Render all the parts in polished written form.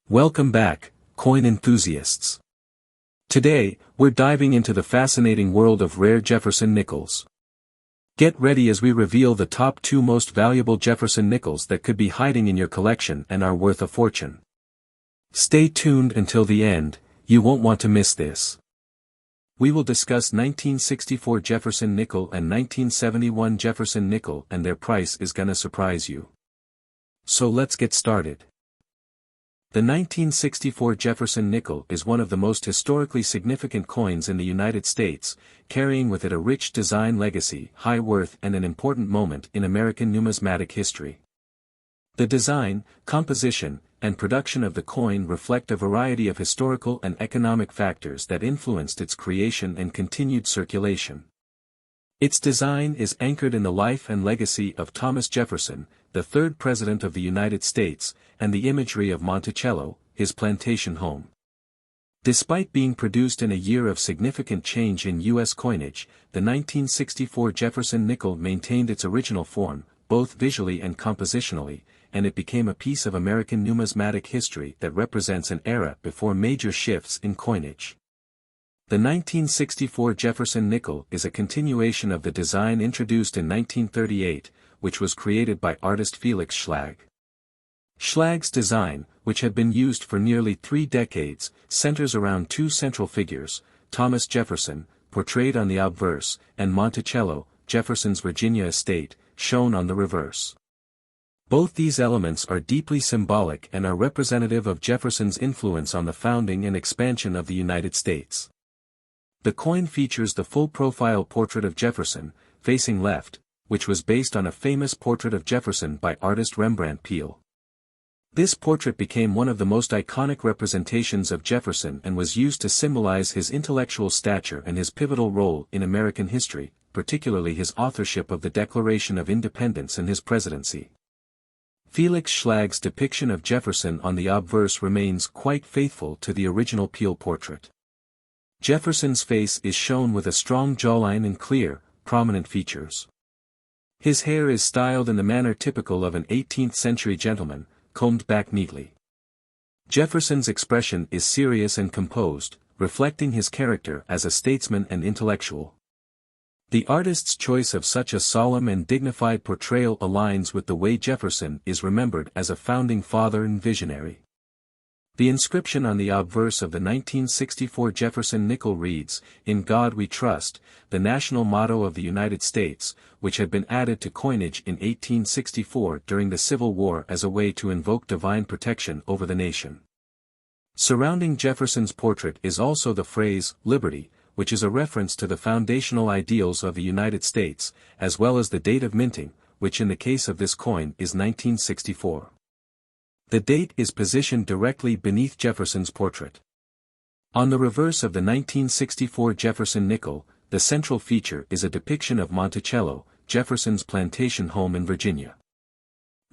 Welcome back, coin enthusiasts. Today, we're diving into the fascinating world of rare Jefferson nickels. Get ready as we reveal the top 2 most valuable Jefferson nickels that could be hiding in your collection and are worth a fortune. Stay tuned until the end, you won't want to miss this. We will discuss 1964 Jefferson nickel and 1971 Jefferson nickel, and their price is gonna surprise you. So let's get started. The 1964 Jefferson nickel is one of the most historically significant coins in the United States, carrying with it a rich design legacy, high worth, and an important moment in American numismatic history. The design, composition, and production of the coin reflect a variety of historical and economic factors that influenced its creation and continued circulation. Its design is anchored in the life and legacy of Thomas Jefferson, the third President of the United States, and the imagery of Monticello, his plantation home. Despite being produced in a year of significant change in U.S. coinage, the 1964 Jefferson nickel maintained its original form, both visually and compositionally, and it became a piece of American numismatic history that represents an era before major shifts in coinage. The 1964 Jefferson nickel is a continuation of the design introduced in 1938, which was created by artist Felix Schlag. Schlag's design, which had been used for nearly 3 decades, centers around 2 central figures, Thomas Jefferson, portrayed on the obverse, and Monticello, Jefferson's Virginia estate, shown on the reverse. Both these elements are deeply symbolic and are representative of Jefferson's influence on the founding and expansion of the United States. The coin features the full-profile portrait of Jefferson, facing left, which was based on a famous portrait of Jefferson by artist Rembrandt Peale. This portrait became one of the most iconic representations of Jefferson and was used to symbolize his intellectual stature and his pivotal role in American history, particularly his authorship of the Declaration of Independence and his presidency. Felix Schlag's depiction of Jefferson on the obverse remains quite faithful to the original Peale portrait. Jefferson's face is shown with a strong jawline and clear, prominent features. His hair is styled in the manner typical of an 18th-century gentleman, combed back neatly. Jefferson's expression is serious and composed, reflecting his character as a statesman and intellectual. The artist's choice of such a solemn and dignified portrayal aligns with the way Jefferson is remembered as a founding father and visionary. The inscription on the obverse of the 1964 Jefferson nickel reads, "In God We Trust," the national motto of the United States, which had been added to coinage in 1864 during the Civil War as a way to invoke divine protection over the nation. Surrounding Jefferson's portrait is also the phrase, "Liberty," which is a reference to the foundational ideals of the United States, as well as the date of minting, which in the case of this coin is 1964. The date is positioned directly beneath Jefferson's portrait. On the reverse of the 1964 Jefferson nickel, the central feature is a depiction of Monticello, Jefferson's plantation home in Virginia.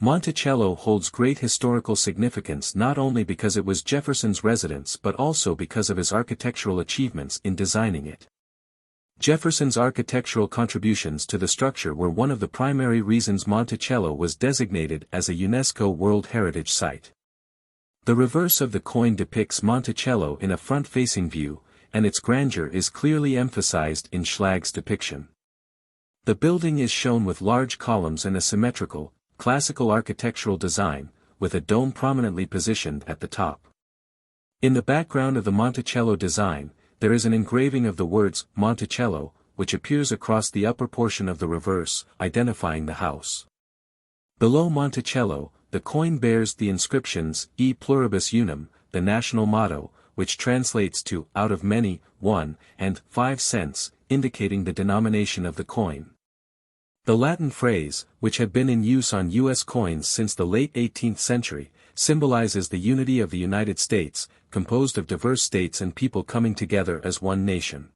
Monticello holds great historical significance not only because it was Jefferson's residence but also because of his architectural achievements in designing it. Jefferson's architectural contributions to the structure were one of the primary reasons Monticello was designated as a UNESCO World Heritage Site. The reverse of the coin depicts Monticello in a front-facing view, and its grandeur is clearly emphasized in Schlag's depiction. The building is shown with large columns and a symmetrical, classical architectural design, with a dome prominently positioned at the top. In the background of the Monticello design, there is an engraving of the words, Monticello, which appears across the upper portion of the reverse, identifying the house. Below Monticello, the coin bears the inscriptions, E pluribus unum, the national motto, which translates to, out of many, one, and 5 cents, indicating the denomination of the coin. The Latin phrase, which had been in use on U.S. coins since the late 18th century, symbolizes the unity of the United States, composed of diverse states and people coming together as one nation.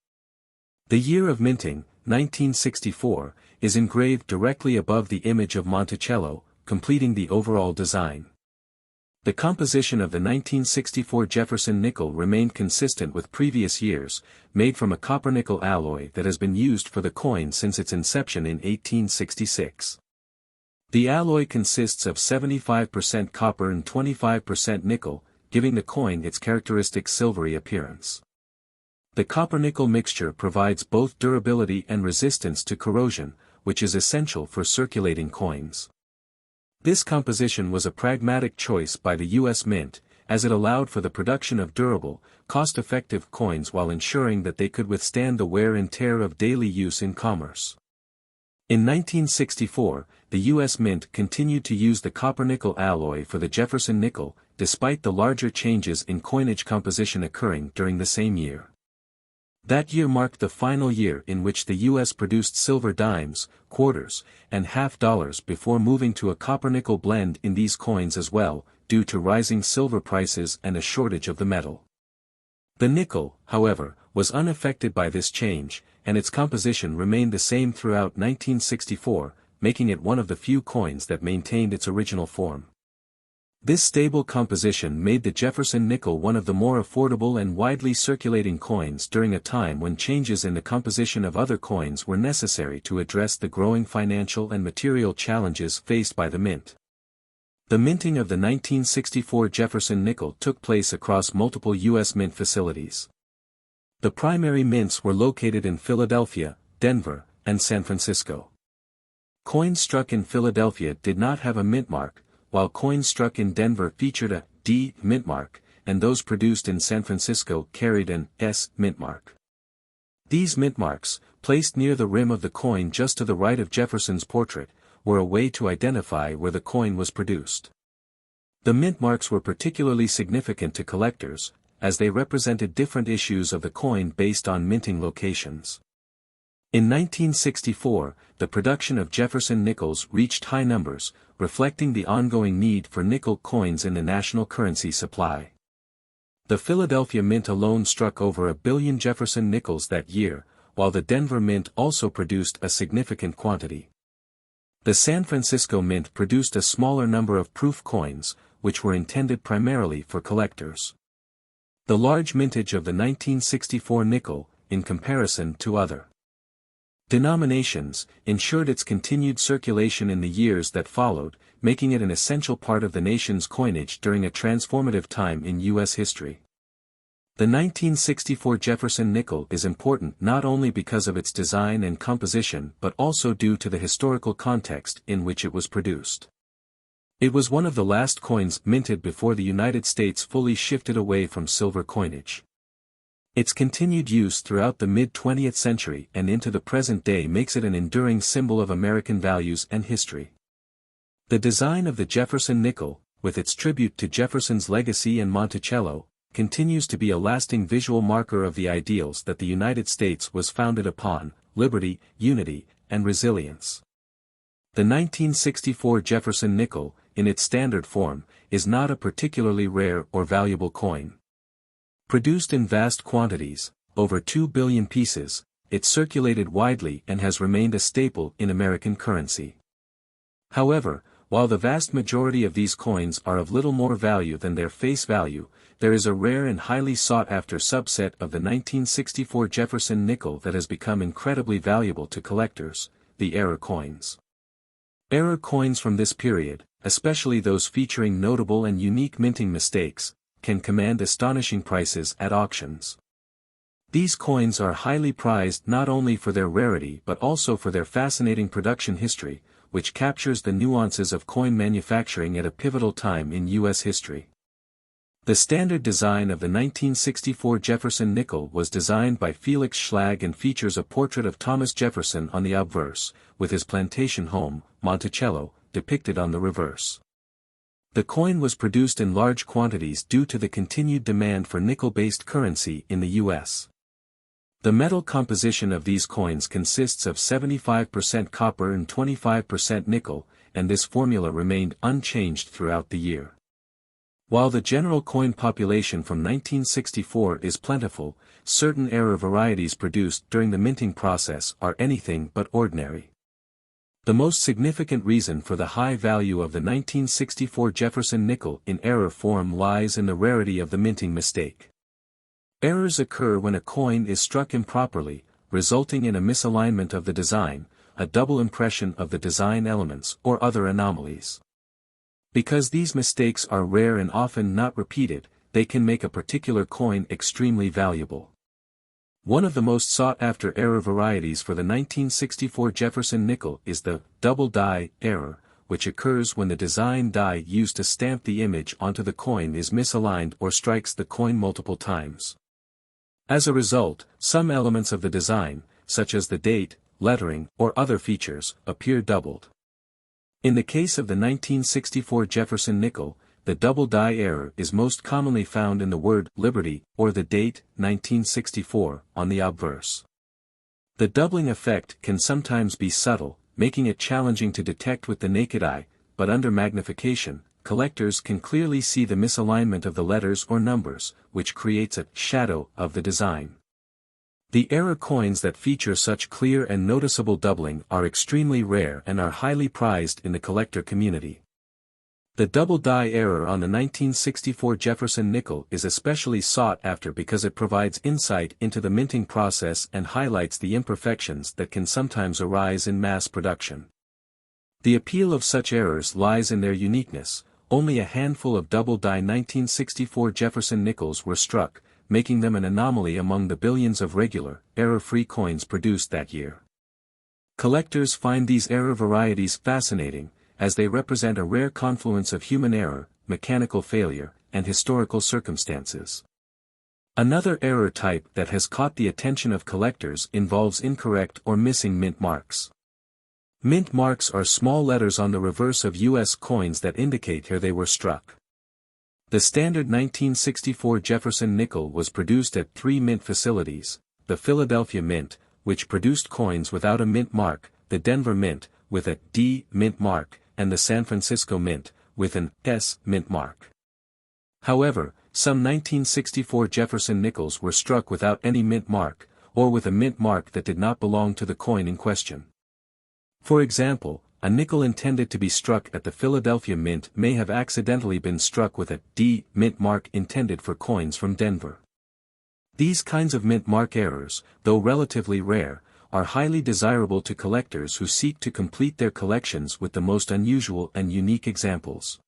The year of minting, 1964, is engraved directly above the image of Monticello, completing the overall design. The composition of the 1964 Jefferson nickel remained consistent with previous years, made from a copper-nickel alloy that has been used for the coin since its inception in 1866. The alloy consists of 75% copper and 25% nickel, giving the coin its characteristic silvery appearance. The copper-nickel mixture provides both durability and resistance to corrosion, which is essential for circulating coins. This composition was a pragmatic choice by the U.S. Mint, as it allowed for the production of durable, cost-effective coins while ensuring that they could withstand the wear and tear of daily use in commerce. In 1964, the U.S. Mint continued to use the copper-nickel alloy for the Jefferson nickel, despite the larger changes in coinage composition occurring during the same year. That year marked the final year in which the U.S. produced silver dimes, quarters, and half dollars before moving to a copper-nickel blend in these coins as well, due to rising silver prices and a shortage of the metal. The nickel, however, was unaffected by this change, and its composition remained the same throughout 1964, making it one of the few coins that maintained its original form. This stable composition made the Jefferson nickel one of the more affordable and widely circulating coins during a time when changes in the composition of other coins were necessary to address the growing financial and material challenges faced by the mint. The minting of the 1964 Jefferson nickel took place across multiple U.S. mint facilities. The primary mints were located in Philadelphia, Denver, and San Francisco. Coins struck in Philadelphia did not have a mint mark, while coins struck in Denver featured a D mint mark, and those produced in San Francisco carried an S mint mark. These mint marks, placed near the rim of the coin just to the right of Jefferson's portrait, were a way to identify where the coin was produced. The mint marks were particularly significant to collectors, as they represented different issues of the coin based on minting locations. In 1964, the production of Jefferson nickels reached high numbers, reflecting the ongoing need for nickel coins in the national currency supply. The Philadelphia Mint alone struck over 1 billion Jefferson nickels that year, while the Denver Mint also produced a significant quantity. The San Francisco Mint produced a smaller number of proof coins, which were intended primarily for collectors. The large mintage of the 1964 nickel, in comparison to other denominations, ensured its continued circulation in the years that followed, making it an essential part of the nation's coinage during a transformative time in U.S. history. The 1964 Jefferson nickel is important not only because of its design and composition but also due to the historical context in which it was produced. It was one of the last coins minted before the United States fully shifted away from silver coinage. Its continued use throughout the mid-20th century and into the present day makes it an enduring symbol of American values and history. The design of the Jefferson nickel, with its tribute to Jefferson's legacy and Monticello, continues to be a lasting visual marker of the ideals that the United States was founded upon: liberty, unity, and resilience. The 1964 Jefferson nickel, in its standard form, is not a particularly rare or valuable coin. Produced in vast quantities, over 2 billion pieces, it circulated widely and has remained a staple in American currency. However, while the vast majority of these coins are of little more value than their face value, there is a rare and highly sought-after subset of the 1964 Jefferson nickel that has become incredibly valuable to collectors: the error coins. Error coins from this period, especially those featuring notable and unique minting mistakes, can command astonishing prices at auctions. These coins are highly prized not only for their rarity but also for their fascinating production history, which captures the nuances of coin manufacturing at a pivotal time in U.S. history. The standard design of the 1964 Jefferson nickel was designed by Felix Schlag and features a portrait of Thomas Jefferson on the obverse, with his plantation home, Monticello, depicted on the reverse. The coin was produced in large quantities due to the continued demand for nickel-based currency in the U.S. The metal composition of these coins consists of 75% copper and 25% nickel, and this formula remained unchanged throughout the year. While the general coin population from 1964 is plentiful, certain error varieties produced during the minting process are anything but ordinary. The most significant reason for the high value of the 1964 Jefferson nickel in error form lies in the rarity of the minting mistake. Errors occur when a coin is struck improperly, resulting in a misalignment of the design, a double impression of the design elements, or other anomalies. Because these mistakes are rare and often not repeated, they can make a particular coin extremely valuable. One of the most sought-after error varieties for the 1964 Jefferson nickel is the double die error, which occurs when the design die used to stamp the image onto the coin is misaligned or strikes the coin multiple times. As a result, some elements of the design, such as the date, lettering, or other features, appear doubled. In the case of the 1964 Jefferson nickel, the double die error is most commonly found in the word Liberty or the date 1964 on the obverse. The doubling effect can sometimes be subtle, making it challenging to detect with the naked eye, but under magnification, collectors can clearly see the misalignment of the letters or numbers, which creates a shadow of the design. The error coins that feature such clear and noticeable doubling are extremely rare and are highly prized in the collector community. The double die error on the 1964 Jefferson nickel is especially sought after because it provides insight into the minting process and highlights the imperfections that can sometimes arise in mass production. The appeal of such errors lies in their uniqueness. Only a handful of double die 1964 Jefferson nickels were struck, making them an anomaly among the billions of regular, error-free coins produced that year. Collectors find these error varieties fascinating, as they represent a rare confluence of human error, mechanical failure, and historical circumstances. Another error type that has caught the attention of collectors involves incorrect or missing mint marks. Mint marks are small letters on the reverse of U.S. coins that indicate where they were struck. The standard 1964 Jefferson nickel was produced at 3 mint facilities: the Philadelphia Mint, which produced coins without a mint mark, the Denver Mint, with a D mint mark, and the San Francisco Mint, with an S mint mark. However, some 1964 Jefferson nickels were struck without any mint mark, or with a mint mark that did not belong to the coin in question. For example, a nickel intended to be struck at the Philadelphia Mint may have accidentally been struck with a D mint mark intended for coins from Denver. These kinds of mint mark errors, though relatively rare, are highly desirable to collectors who seek to complete their collections with the most unusual and unique examples.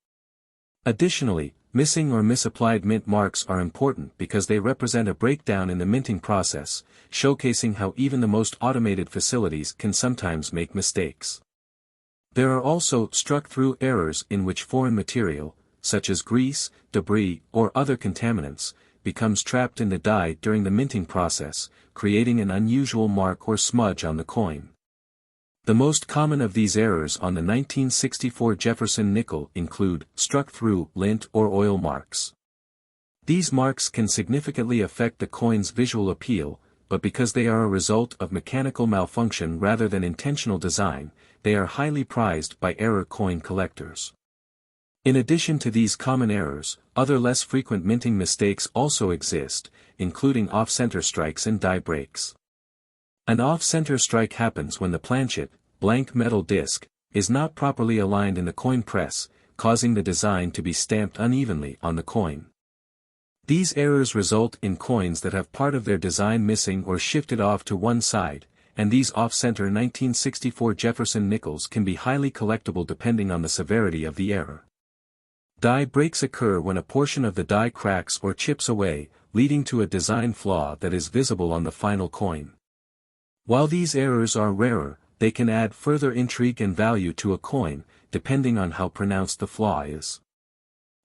Additionally, missing or misapplied mint marks are important because they represent a breakdown in the minting process, showcasing how even the most automated facilities can sometimes make mistakes. There are also struck-through errors in which foreign material, such as grease, debris, or other contaminants, becomes trapped in the die during the minting process, creating an unusual mark or smudge on the coin. The most common of these errors on the 1964 Jefferson nickel include struck-through lint or oil marks. These marks can significantly affect the coin's visual appeal, but because they are a result of mechanical malfunction rather than intentional design, they are highly prized by error coin collectors. In addition to these common errors, other less frequent minting mistakes also exist, including off-center strikes and die breaks. An off-center strike happens when the planchet, blank metal disc, is not properly aligned in the coin press, causing the design to be stamped unevenly on the coin. These errors result in coins that have part of their design missing or shifted off to one side, and these off-center 1964 Jefferson nickels can be highly collectible depending on the severity of the error. Die breaks occur when a portion of the die cracks or chips away, leading to a design flaw that is visible on the final coin. While these errors are rarer, they can add further intrigue and value to a coin, depending on how pronounced the flaw is.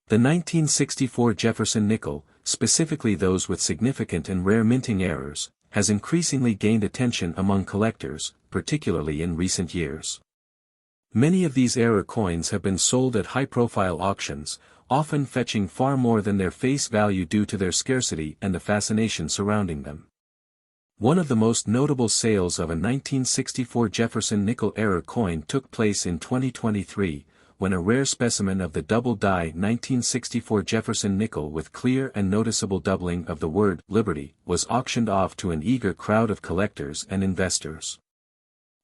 The 1964 Jefferson nickel, specifically those with significant and rare minting errors, has increasingly gained attention among collectors, particularly in recent years. Many of these error coins have been sold at high-profile auctions, often fetching far more than their face value due to their scarcity and the fascination surrounding them. One of the most notable sales of a 1964 Jefferson nickel error coin took place in 2023, when a rare specimen of the double-die 1964 Jefferson nickel with clear and noticeable doubling of the word Liberty was auctioned off to an eager crowd of collectors and investors.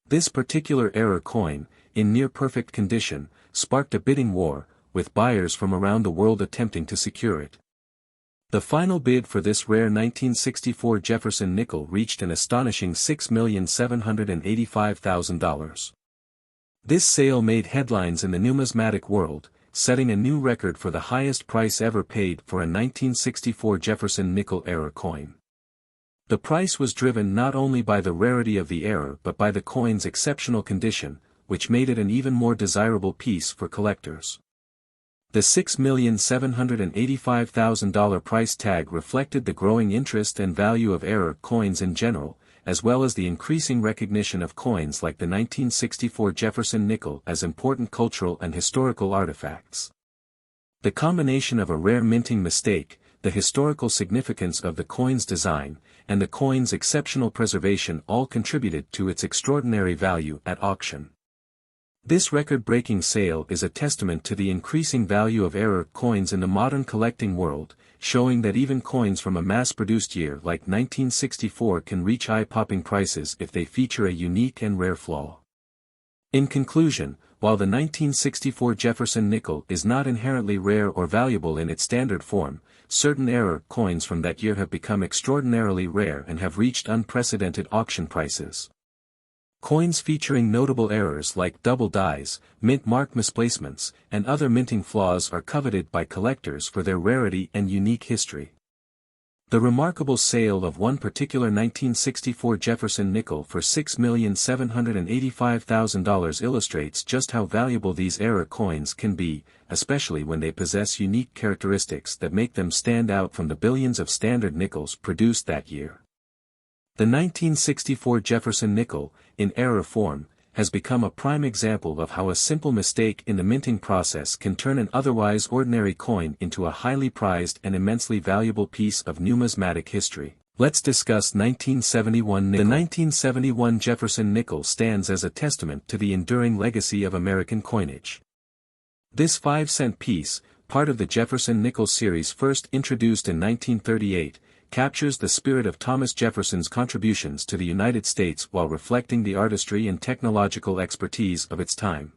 This particular error coin, in near-perfect condition, sparked a bidding war, with buyers from around the world attempting to secure it. The final bid for this rare 1964 Jefferson nickel reached an astonishing $6,785,000. This sale made headlines in the numismatic world, setting a new record for the highest price ever paid for a 1964 Jefferson nickel-era coin. The price was driven not only by the rarity of the era but by the coin's exceptional condition, which made it an even more desirable piece for collectors. The $6,785,000 price tag reflected the growing interest and value of era coins in general, as well as the increasing recognition of coins like the 1964 Jefferson nickel as important cultural and historical artifacts. The combination of a rare minting mistake, the historical significance of the coin's design, and the coin's exceptional preservation all contributed to its extraordinary value at auction. This record-breaking sale is a testament to the increasing value of era coins in the modern collecting world, showing that even coins from a mass-produced year like 1964 can reach eye-popping prices if they feature a unique and rare flaw. In conclusion, while the 1964 Jefferson nickel is not inherently rare or valuable in its standard form, certain era coins from that year have become extraordinarily rare and have reached unprecedented auction prices. Coins featuring notable errors like double dies, mint mark misplacements, and other minting flaws are coveted by collectors for their rarity and unique history. The remarkable sale of one particular 1964 Jefferson nickel for $6,785,000 illustrates just how valuable these era coins can be, especially when they possess unique characteristics that make them stand out from the billions of standard nickels produced that year. The 1964 Jefferson nickel, in era form, has become a prime example of how a simple mistake in the minting process can turn an otherwise ordinary coin into a highly prized and immensely valuable piece of numismatic history. Let's discuss 1971 nickel. The 1971 Jefferson nickel stands as a testament to the enduring legacy of American coinage. This 5-cent piece, part of the Jefferson nickel series first introduced in 1938, captures the spirit of Thomas Jefferson's contributions to the United States while reflecting the artistry and technological expertise of its time.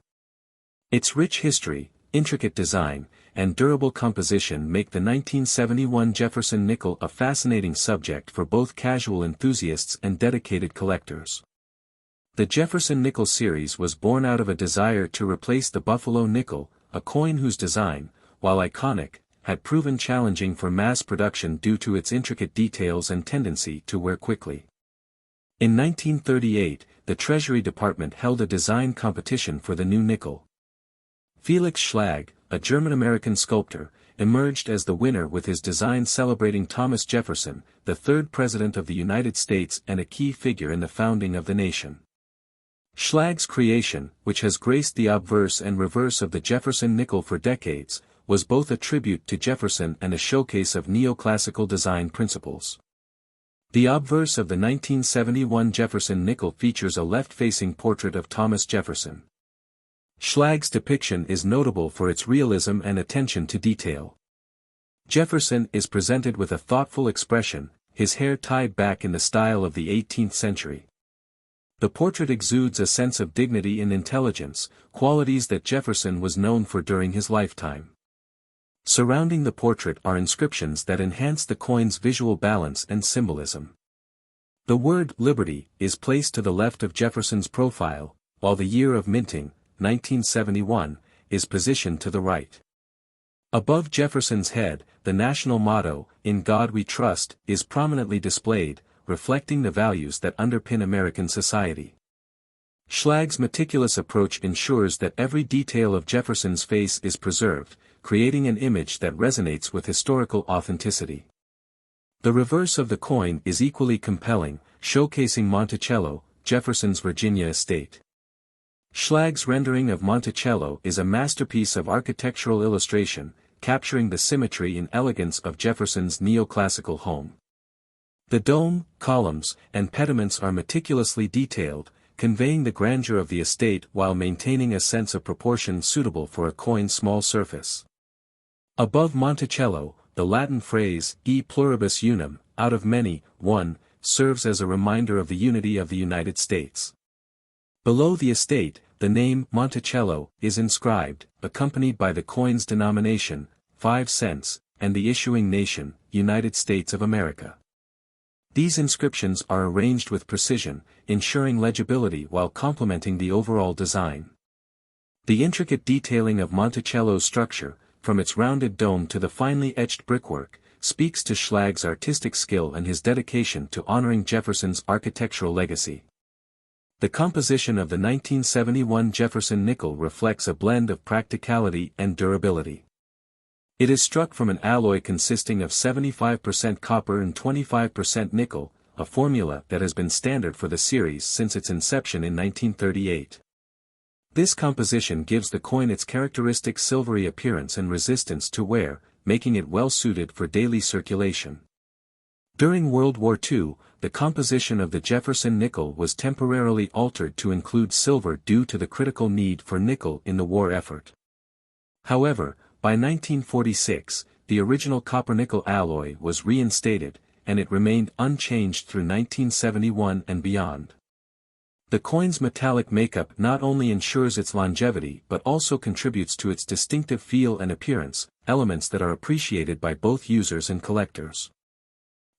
Its rich history, intricate design, and durable composition make the 1971 Jefferson nickel a fascinating subject for both casual enthusiasts and dedicated collectors. The Jefferson nickel series was born out of a desire to replace the Buffalo nickel, a coin whose design, while iconic, had proven challenging for mass production due to its intricate details and tendency to wear quickly. In 1938, the Treasury Department held a design competition for the new nickel. Felix Schlag, a German-American sculptor, emerged as the winner with his design celebrating Thomas Jefferson, the third President of the United States and a key figure in the founding of the nation. Schlag's creation, which has graced the obverse and reverse of the Jefferson nickel for decades, was both a tribute to Jefferson and a showcase of neoclassical design principles. The obverse of the 1971 Jefferson nickel features a left-facing portrait of Thomas Jefferson. Schlag's depiction is notable for its realism and attention to detail. Jefferson is presented with a thoughtful expression, his hair tied back in the style of the 18th century. The portrait exudes a sense of dignity and intelligence, qualities that Jefferson was known for during his lifetime. Surrounding the portrait are inscriptions that enhance the coin's visual balance and symbolism. The word "Liberty" is placed to the left of Jefferson's profile, while the year of minting, 1971, is positioned to the right. Above Jefferson's head, the national motto, "In God We Trust," is prominently displayed, reflecting the values that underpin American society. Schlag's meticulous approach ensures that every detail of Jefferson's face is preserved, creating an image that resonates with historical authenticity. The reverse of the coin is equally compelling, showcasing Monticello, Jefferson's Virginia estate. Schlag's rendering of Monticello is a masterpiece of architectural illustration, capturing the symmetry and elegance of Jefferson's neoclassical home. The dome, columns, and pediments are meticulously detailed, conveying the grandeur of the estate while maintaining a sense of proportion suitable for a coin's small surface. Above Monticello, the Latin phrase, e pluribus unum, out of many, one, serves as a reminder of the unity of the United States. Below the estate, the name Monticello is inscribed, accompanied by the coin's denomination, 5 cents, and the issuing nation, United States of America. These inscriptions are arranged with precision, ensuring legibility while complementing the overall design. The intricate detailing of Monticello's structure, from its rounded dome to the finely etched brickwork, speaks to Schlag's artistic skill and his dedication to honoring Jefferson's architectural legacy. The composition of the 1971 Jefferson nickel reflects a blend of practicality and durability. It is struck from an alloy consisting of 75% copper and 25% nickel, a formula that has been standard for the series since its inception in 1938. This composition gives the coin its characteristic silvery appearance and resistance to wear, making it well suited for daily circulation. During World War II, the composition of the Jefferson nickel was temporarily altered to include silver due to the critical need for nickel in the war effort. However, by 1946, the original copper-nickel alloy was reinstated, and it remained unchanged through 1971 and beyond. The coin's metallic makeup not only ensures its longevity but also contributes to its distinctive feel and appearance, elements that are appreciated by both users and collectors.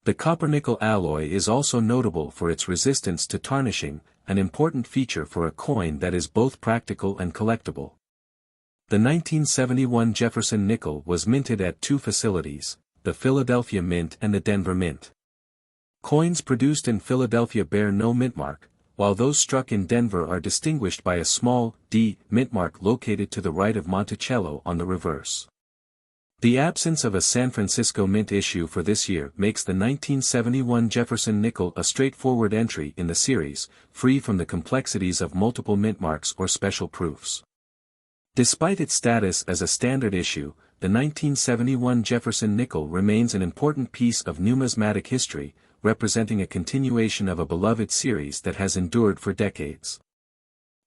The copper-nickel alloy is also notable for its resistance to tarnishing, an important feature for a coin that is both practical and collectible. The 1971 Jefferson nickel was minted at two facilities, the Philadelphia Mint and the Denver Mint. Coins produced in Philadelphia bear no mintmark, while those struck in Denver are distinguished by a small D mintmark located to the right of Monticello on the reverse. The absence of a San Francisco Mint issue for this year makes the 1971 Jefferson nickel a straightforward entry in the series, free from the complexities of multiple mintmarks or special proofs. Despite its status as a standard issue, the 1971 Jefferson nickel remains an important piece of numismatic history, representing a continuation of a beloved series that has endured for decades.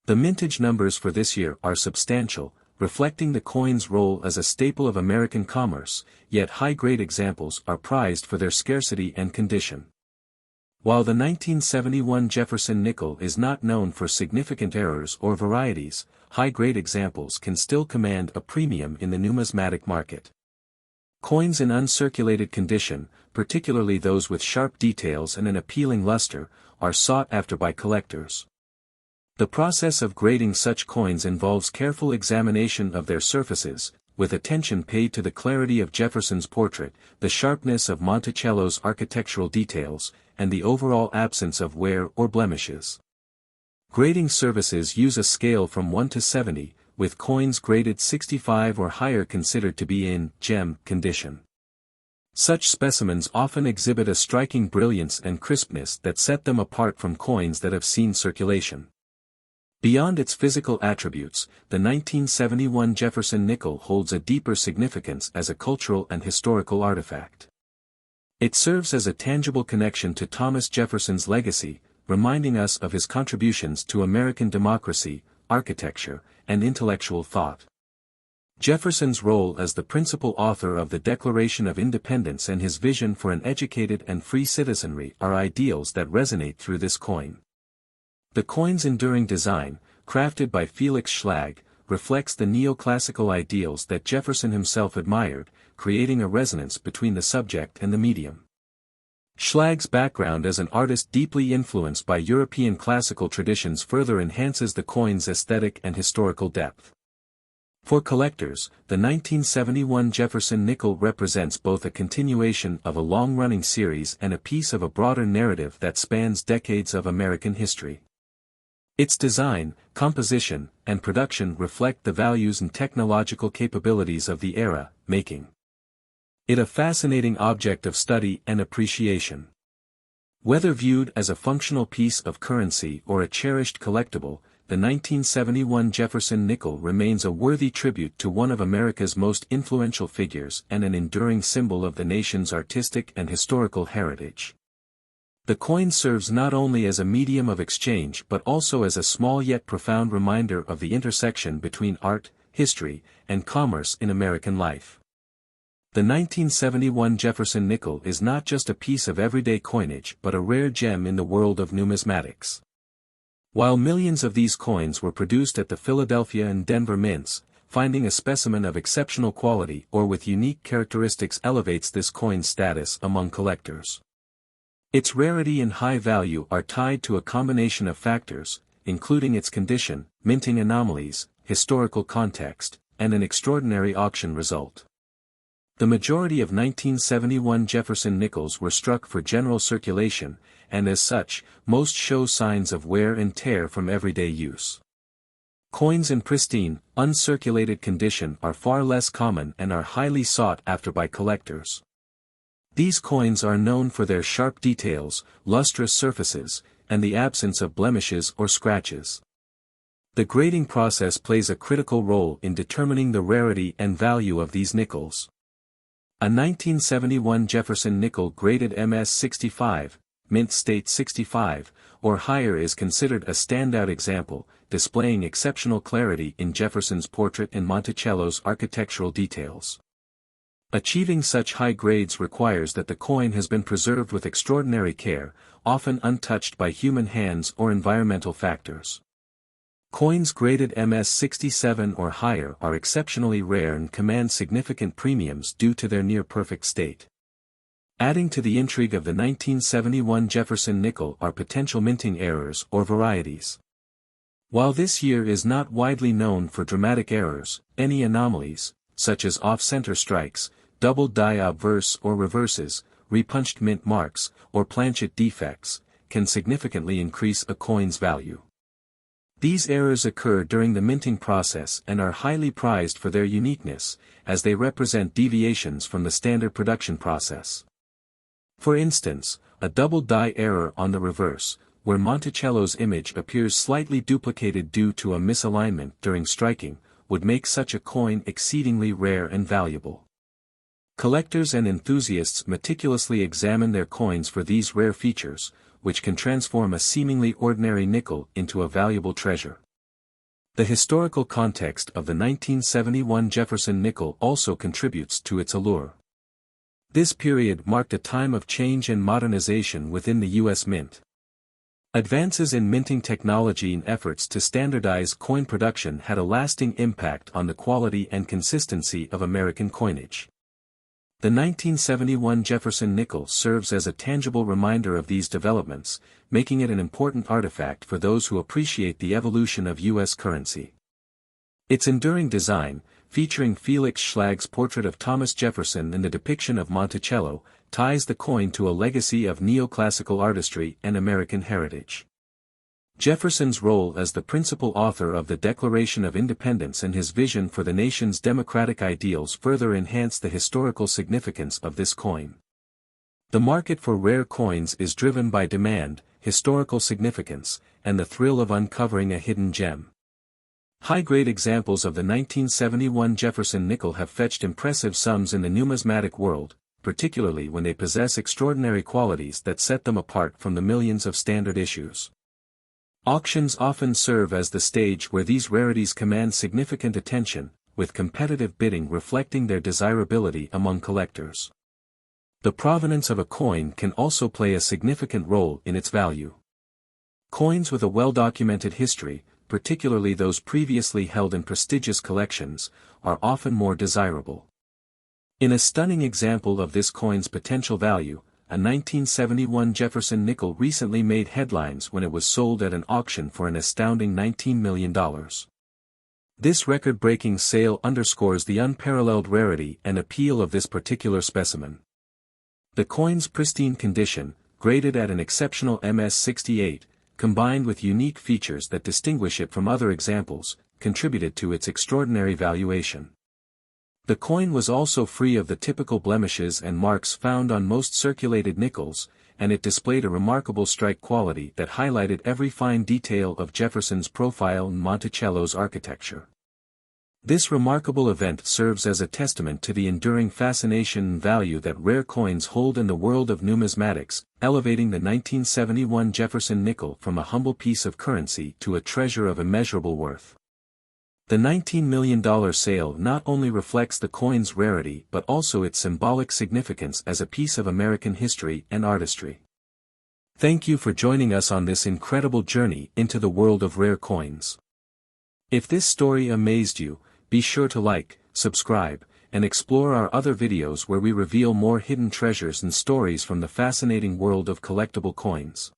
The mintage numbers for this year are substantial, reflecting the coin's role as a staple of American commerce, yet high-grade examples are prized for their scarcity and condition. While the 1971 Jefferson nickel is not known for significant errors or varieties, high-grade examples can still command a premium in the numismatic market. Coins in uncirculated condition, particularly those with sharp details and an appealing luster, are sought after by collectors. The process of grading such coins involves careful examination of their surfaces, with attention paid to the clarity of Jefferson's portrait, the sharpness of Monticello's architectural details, and the overall absence of wear or blemishes. Grading services use a scale from 1 to 70, with coins graded 65 or higher considered to be in gem condition. Such specimens often exhibit a striking brilliance and crispness that set them apart from coins that have seen circulation. Beyond its physical attributes, the 1971 Jefferson nickel holds a deeper significance as a cultural and historical artifact. It serves as a tangible connection to Thomas Jefferson's legacy, reminding us of his contributions to American democracy, architecture, and intellectual thought. Jefferson's role as the principal author of the Declaration of Independence and his vision for an educated and free citizenry are ideals that resonate through this coin. The coin's enduring design, crafted by Felix Schlag, reflects the neoclassical ideals that Jefferson himself admired, creating a resonance between the subject and the medium. Schlag's background as an artist deeply influenced by European classical traditions further enhances the coin's aesthetic and historical depth. For collectors, the 1971 Jefferson nickel represents both a continuation of a long-running series and a piece of a broader narrative that spans decades of American history. Its design, composition, and production reflect the values and technological capabilities of the era, making it a fascinating object of study and appreciation. Whether viewed as a functional piece of currency or a cherished collectible, the 1971 Jefferson nickel remains a worthy tribute to one of America's most influential figures and an enduring symbol of the nation's artistic and historical heritage. The coin serves not only as a medium of exchange but also as a small yet profound reminder of the intersection between art, history, and commerce in American life. The 1971 Jefferson nickel is not just a piece of everyday coinage but a rare gem in the world of numismatics. While millions of these coins were produced at the Philadelphia and Denver mints, finding a specimen of exceptional quality or with unique characteristics elevates this coin's status among collectors. Its rarity and high value are tied to a combination of factors, including its condition, minting anomalies, historical context, and an extraordinary auction result. The majority of 1971 Jefferson nickels were struck for general circulation, and as such, most show signs of wear and tear from everyday use. Coins in pristine, uncirculated condition are far less common and are highly sought after by collectors. These coins are known for their sharp details, lustrous surfaces, and the absence of blemishes or scratches. The grading process plays a critical role in determining the rarity and value of these nickels. A 1971 Jefferson nickel graded MS 65, mint state 65, or higher is considered a standout example, displaying exceptional clarity in Jefferson's portrait and Monticello's architectural details. Achieving such high grades requires that the coin has been preserved with extraordinary care, often untouched by human hands or environmental factors. Coins graded MS 67 or higher are exceptionally rare and command significant premiums due to their near-perfect state. Adding to the intrigue of the 1971 Jefferson nickel are potential minting errors or varieties. While this year is not widely known for dramatic errors, any anomalies, such as off-center strikes, double die obverse or reverses, repunched mint marks, or planchet defects, can significantly increase a coin's value. These errors occur during the minting process and are highly prized for their uniqueness, as they represent deviations from the standard production process. For instance, a double die error on the reverse, where Monticello's image appears slightly duplicated due to a misalignment during striking, would make such a coin exceedingly rare and valuable. Collectors and enthusiasts meticulously examine their coins for these rare features, which can transform a seemingly ordinary nickel into a valuable treasure. The historical context of the 1971 Jefferson nickel also contributes to its allure. This period marked a time of change and modernization within the U.S. Mint. Advances in minting technology and efforts to standardize coin production had a lasting impact on the quality and consistency of American coinage. The 1971 Jefferson nickel serves as a tangible reminder of these developments, making it an important artifact for those who appreciate the evolution of U.S. currency. Its enduring design, featuring Felix Schlag's portrait of Thomas Jefferson and the depiction of Monticello, ties the coin to a legacy of neoclassical artistry and American heritage. Jefferson's role as the principal author of the Declaration of Independence and his vision for the nation's democratic ideals further enhance the historical significance of this coin. The market for rare coins is driven by demand, historical significance, and the thrill of uncovering a hidden gem. High-grade examples of the 1971 Jefferson nickel have fetched impressive sums in the numismatic world, particularly when they possess extraordinary qualities that set them apart from the millions of standard issues. Auctions often serve as the stage where these rarities command significant attention, with competitive bidding reflecting their desirability among collectors. The provenance of a coin can also play a significant role in its value. Coins with a well-documented history, particularly those previously held in prestigious collections, are often more desirable. In a stunning example of this coin's potential value, a 1971 Jefferson nickel recently made headlines when it was sold at an auction for an astounding $19 million. This record-breaking sale underscores the unparalleled rarity and appeal of this particular specimen. The coin's pristine condition, graded at an exceptional MS 68, combined with unique features that distinguish it from other examples, contributed to its extraordinary valuation. The coin was also free of the typical blemishes and marks found on most circulated nickels, and it displayed a remarkable strike quality that highlighted every fine detail of Jefferson's profile and Monticello's architecture. This remarkable event serves as a testament to the enduring fascination and value that rare coins hold in the world of numismatics, elevating the 1971 Jefferson nickel from a humble piece of currency to a treasure of immeasurable worth. The $19 million sale not only reflects the coin's rarity but also its symbolic significance as a piece of American history and artistry. Thank you for joining us on this incredible journey into the world of rare coins. If this story amazed you, be sure to like, subscribe, and explore our other videos where we reveal more hidden treasures and stories from the fascinating world of collectible coins.